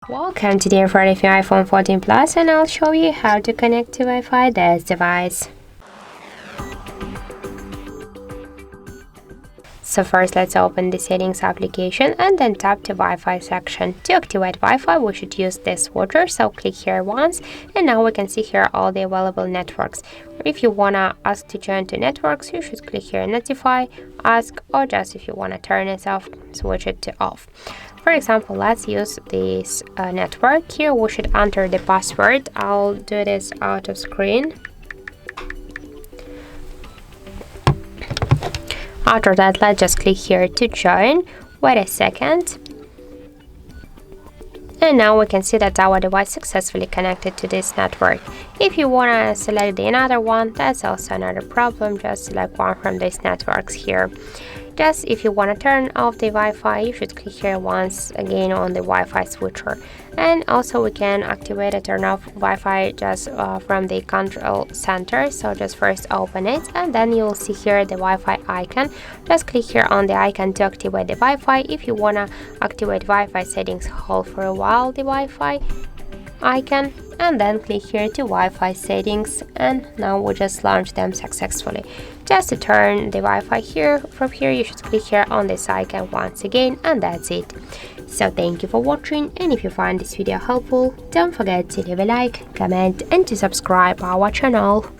Welcome to the info of your iPhone 14 Plus, and I'll show you how to connect to Wi-Fi this device. So first, let's open the settings application and then tap the Wi-Fi section. To activate Wi-Fi, we should use this switcher, so click here once, and now we can see here all the available networks. If you wanna ask to join to networks, you should click here notify, ask, or just if you wanna turn it off, switch it to off. For example, let's use this network. Here we should enter the password. I'll do this out of screen. After that, let's just click here to join. Wait a second. And now we can see that our device successfully connected to this network. If you want to select another one, that's also another problem. Just select one from these networks here. Just if you want to turn off the Wi-Fi, you should click here once again on the Wi-Fi switcher. And also we can activate and turn off Wi-Fi just from the control center. So just first open it, and then you'll see here the Wi-Fi icon. Just click here on the icon to activate the Wi-Fi. If you want to activate Wi-Fi settings, hold for a while the Wi-Fi icon and then click here to Wi-Fi settings, and now we just launched them successfully. Just to turn the Wi-Fi here, from here you should click here on this icon once again, and that's it. So thank you for watching, and if you find this video helpful, don't forget to leave a like, comment and to subscribe our channel.